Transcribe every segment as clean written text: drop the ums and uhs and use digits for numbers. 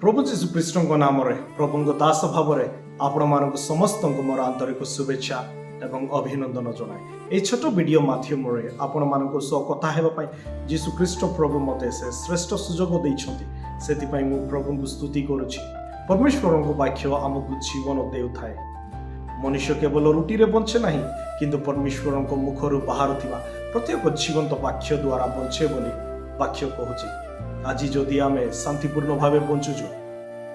प्रभु जीशुख्रीष्ण नाम प्रभु दास भाव आपण मान समस्त मोर आंतरिक शुभेच्छा एवं अभिनंदन जनाए। ये छोट वीडियो माध्यम आपण मान सह कथा हेबाई जीशुख्रीष्ण प्रभु मते से श्रेष्ठ सुजोग देइछन्ति। मु प्रभु स्तुति करुछि। परमेश्वर वाक्य आमको जीवन देउथाए। मनुष्य केवल रुटी रे बंचे नहीं किंतु परमेश्वर मुखर बाहर प्रत्येक जीवंत वाक्य द्वारा बंचे बोली वाक्य कहूँ। आज जदि आम शांतिपूर्ण भाव बंचुचु,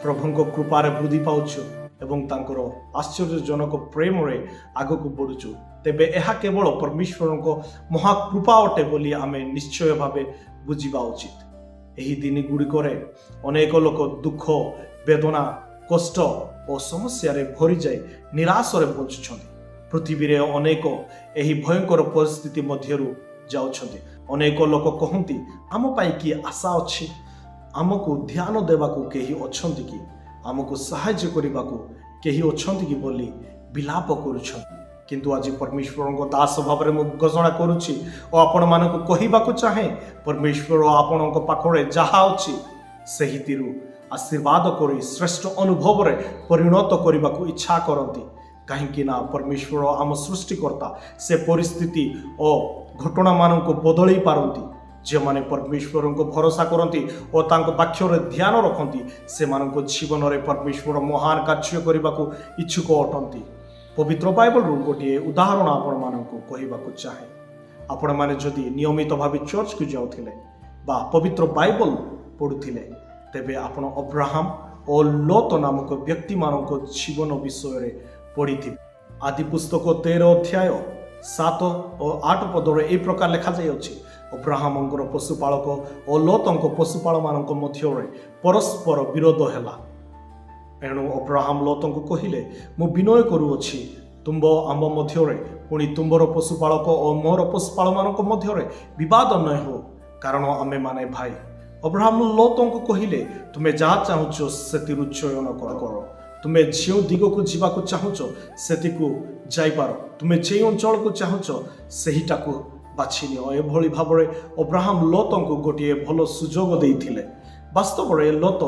प्रभु कृपार वृद्धि पाउछु एवं तांकर आश्चर्यजनक प्रेम रे आगक बढ़ुचु, तेबे यह केवल परमेश्वर महाकृपा अटे बोली आम निश्चय भाव बुझा उचित। यही दिन गुड़िक अनेक लोक दुख वेदना कष्ट और समस्या भरी जाए निराश बंचुंट। पृथ्वी रे अनेक यही भयंकर परिस्थिति मध्यरु जाउछन्ति। अनेक लोक कहती आम पाई कि आशा अच्छी, आमको ध्यान देवाकू केही अछन्ति कि, आमको सहाय्य करबाकू केही अछन्ति कि बोली विलाप करुछन्ति। किंतु आज परमेश्वर दास भाव में घोषणा करुछि और आपण मानक कहिबाकू चाहे, परमेश्वर आपणक पाखरे जहा अछि सेहितिरु आशीर्वाद करी श्रेष्ठ अनुभव रे परिणत करबाकू इच्छा करती। कहीं ना परमेश्वर आम सृष्टिकर्ता से परिस्थिति और घटना मान को बदल पारती। जे माने परमेश्वर को भरोसा करती और तांको वाक्य रे ध्यान रखती से मानक जीवन रे परमेश्वर महान कार्य करने को इच्छुक अटंती। पवित्र बाइबल रु गोटे उदाहरण आपण मानक कहबाकू चाहे। आपण माने जदि नियमित भाव चर्च को जाउथिले बा पवित्र बाइबल पढ़ुथिले, तेबे आपण अब्राहम और लोत नामक व्यक्ति मानक जीवन विषय रे पढ़ी। आदि पुस्तक 13 अध्याय 7 और 8 पद ए प्रकार लिखा जाइए। अब्राहम पशुपालक और लोतंक पशुपाल मान मध्य परस्पर विरोध है। एणु अब्राहम लोतंक कहले, मु विनय करुअछि तुम आम मध्य पुणी तुमर पशुपालक और मोर पशुपाल मान मध्य विवाद न हो, कारण आमे माने भाई। अब्राहम लोतंक कहले, तुमे जहाँ चाहुच से चयन कर, तुम्हें जो दिग को जीवाक चाहुच से जाइपार, तुम्हें जो अंचल को चाहुच सेहिटा को बाछि नियो। एभली भाव में अब्राहम लोतंक गोटे भल सुजोग देइथिले। वास्तव में लोत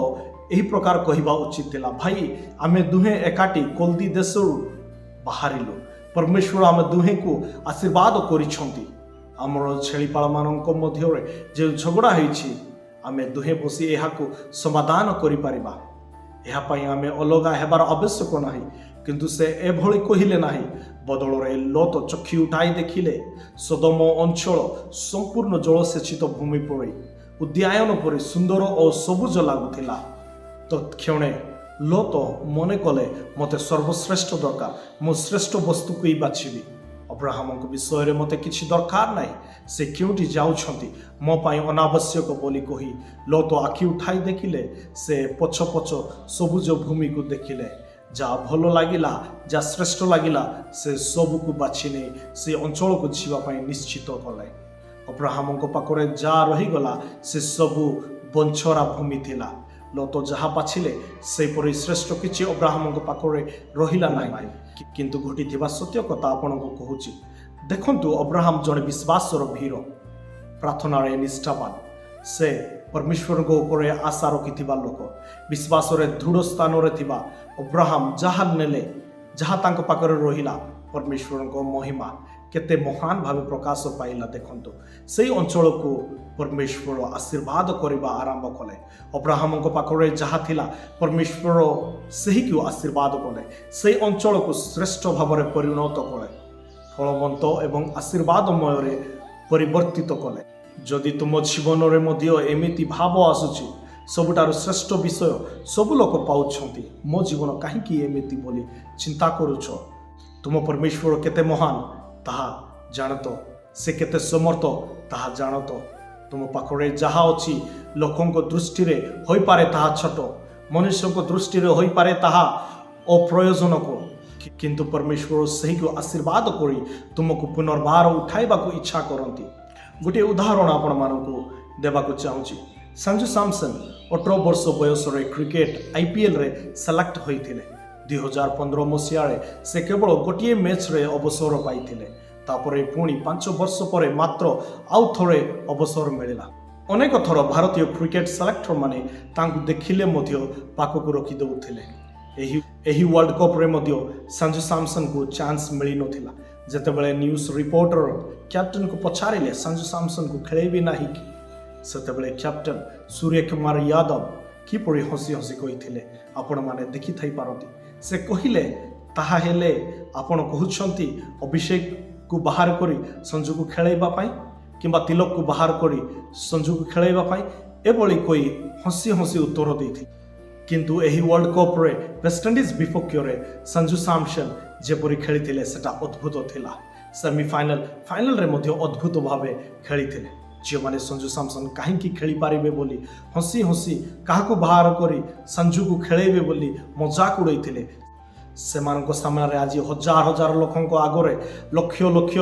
यही प्रकार कहवा उचित थिला, भाई आमे दुहे एकाठी कोल्दी देशरु बाहरिलु, परमेश्वर आमे दुहे को आशीर्वाद करिछंती। आमर छेलीपाल मानक मध्य जो झगड़ा होइछि आमे दुहे बसी एहा को समाधान करि परिबा। यह आमे अलगा हेबार आवश्यक नाही, किंतु से एभली कहिले नाही। बदल रे लोत चक्षु उठाई देखिले सदम अंचल संपूर्ण जलसेचित भूमि परि उद्यान परि सुंदर और सबुज लागुथिला। तत्क्षणे लोत मने कले, मते सर्वश्रेष्ठ दरकार, मो श्रेष्ठ वस्तु को ही बाछिबी। अब्राहम विषय में मते किछि दरकार नाही, से क्योंटी जाउछंती मो पाई अनावश्यक बोली कही लोत आखि उठाई देखिले से पछ पछ सबुज भूमि को देखिले। जा भल लागिला, जा श्रेष्ठ लागिला से सबू को बाछि नहीं से अंचल को जीवा पाई निश्चित कले। अब्राहम पाखरे जा रहीगला से सबू बंछरा भूमि थिला। लोत जहाँ बाछिले से परि श्रेष्ठ किछि अब्राहम पाखरे रहिला नाही। किंतु घटी सत्य कथा आपण को कहूची। देखंतु अब्राहम जड़े विश्वासर भीर, प्रार्थना रे निष्ठावान, से परमेश्वर को ऊपर आशा रखि लोक, विश्वास रे दृढ़ स्थान रे थिबा अब्राहम जहाँ नेले जहाँ तांको पाखरे रहिला, परमेश्वर को महिमा केते महान भाव प्रकाश पाइला। देखंतु से अंचल को परमेश्वर आशीर्वाद करबा आरंभ कले। अब्राहम पाखरे जहाँ थिला परमेश्वर सही को आशीर्वाद कले, से अंचल को श्रेष्ठ भाव में परिणत कले, फलवंत एवं आशीर्वादमय परिवर्तित कले। जदि तुम जीवन रे मध्य एमिति भाव आसुची सबुठार श्रेष्ठ विषय सब लोक पाउछंती, मो जीवन कहीं एमिति बोली चिंता करुछ, तुम परमेश्वर केते महान ताहा जानत, से केते समर्थ ताहा जानत। तुम पाखरे जहा अछि लोकंक दृष्टि रे होई पारे ताहा छोट, मनुष्य दृष्टि रे होई पारे ताहा अप्रयोजनक, किंतु परमेश्वर सही को आशीर्वाद करी तुमको पुनर्बार उठाइबा को इच्छा करती। गोटे उदाहरण आपण मानक देवाक चाहूँगी। संजू सैमसन 18 वर्ष बयस क्रिकेट IPL रे सेलेक्ट होइथिले। 2015 मसीह से केवल गोटे मैच रे अवसर पाइथिले। तापरे पुणी 5 वर्ष पर मात्र आउ थोड़े अवसर मिलला। ଅନେକ ଥର ଭାରତୀୟ କ୍ରିକେଟ ସିଲେକ୍ଟର ମାନେ ତାଙ୍କୁ ଦେଖିଲେ ମଧ୍ୟ ପାଖକୁ ରଖିଦେଉଥିଲେ। ଏହି ୱାର୍ଲଡ କପ୍ରେ ମଧ୍ୟ ସଞ୍ଜୁ ସାମସନଙ୍କୁ ଚାନ୍ସ ମିଳିନଥିଲା। ଯେତେବେଳେ ନ୍ୟୁଜ୍ ରିପୋର୍ଟର କ୍ୟାପ୍ଟେନକୁ ପଚାରିଲେ ସଞ୍ଜୁ ସାମସନକୁ ଖେଳେଇବି ନାହିଁ କି, ସେତେବେଳେ କ୍ୟାପ୍ଟେନ ସୂର୍ଯ୍ୟକୁମାର ଯାଦବ କିପରି ହସି ହସି କହିଥିଲେ ଆପଣମାନେ ଦେଖିଥାଇପାରନ୍ତି। ସେ କହିଲେ, ତାହା ହେଲେ ଆପଣ କହୁଛନ୍ତି ଅଭିଷେକକୁ ବାହାର କରି ସଞ୍ଜୁକୁ ଖେଳାଇବା ପାଇଁ କିମ୍ବା ତିଲକକୁ ବାହାର କରି ସଞ୍ଜୁକୁ ଖେଳାଇବା ପାଇଁ, ଏଭଳି କହି ହସି ହସି ଉତ୍ତର ଦେଇଥିଲେ। କିନ୍ତୁ ଏହି ୱାର୍ଲଡ କପ୍ରେ ୱେଷ୍ଟଇଣ୍ଡିଜ ବିପକ୍ଷରେ ସଞ୍ଜୁ ସାମସନ ଯେପରି ଖେଳିଥିଲେ ସେଟା ଅଦ୍ଭୁତ ଥିଲା। ଫାଇନାଲରେ ମଧ୍ୟ ଅଦ୍ଭୁତ ଭାବେ ଖେଳିଥିଲେ। ଯେଉଁମାନେ ସଞ୍ଜୁ ସାମସନ କାହିଁକି ଖେଳିପାରିବେ ବୋଲି ହସି ହସି କାହାକୁ ବାହାର କରି ସଞ୍ଜୁକୁ ଖେଳାଇବେ ବୋଲି ମଜାକ ଉଡ଼ାଇଥିଲେ, ସେମାନଙ୍କ ସାମ୍ନାରେ ଆଜି ହଜାର ହଜାର ଲୋକଙ୍କ ଆଗରେ ଲକ୍ଷ ଲକ୍ଷ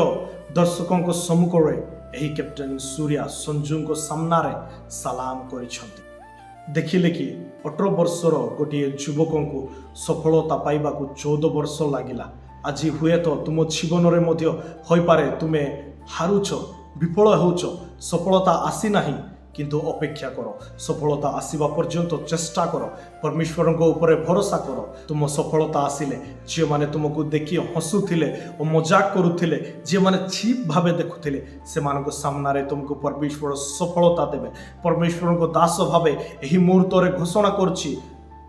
ଦର୍ଶକଙ୍କ ସମ୍ମୁଖରେ ଏହି କ୍ୟାପ୍ଟେନ ସୂର୍ୟା ସଞ୍ଜୁଙ୍କ ସାମ୍ନାରେ ସାଲାମ କରିଛନ୍ତି। ଦେଖିଲେ କି 18 ବର୍ଷର ଗୋଟିଏ ଯୁବକଙ୍କୁ ସଫଳତା ପାଇବାକୁ 14 ବର୍ଷ ଲାଗିଲା। ଆଜି ହୁଏତ ତୁମ ଜୀବନରେ ମଧ୍ୟ ହୋଇପାରେ ତୁମେ ହାରୁଛ, ବିଫଳ ହେଉଛ, ସଫଳତା ଆସିନାହିଁ, କିନ୍ତୁ ଅପେକ୍ଷା କର। ସଫଳତା ଆସିବା ପର୍ଯ୍ୟନ୍ତ ଚେଷ୍ଟା କର। ପରମେଶ୍ୱରଙ୍କ ଉପରେ ଭରସା କର। ତୁମ ସଫଳତା ଆସିଲେ ଯେଉଁମାନେ ତୁମକୁ ଦେଖି ହସୁଥିଲେ ଓ ମଜାକ କରୁଥିଲେ, ଯେଉଁମାନେ ଚିପ୍ ଭାବେ ଦେଖୁଥିଲେ, ସେମାନଙ୍କ ସାମ୍ନାରେ ତୁମକୁ ପରମେଶ୍ୱର ସଫଳତା ଦେବେ। ପରମେଶ୍ୱରଙ୍କ ଦାସ ଭାବେ ଏହି ମୁହୂର୍ତ୍ତରେ ଘୋଷଣା କରୁଛି,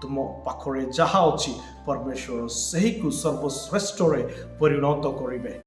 ତୁମ ପାଖରେ ଯାହା ଅଛି ପରମେଶ୍ୱର ସେହିକୁ ସର୍ବଶ୍ରେଷ୍ଠରେ ପରିଣତ କରିବେ।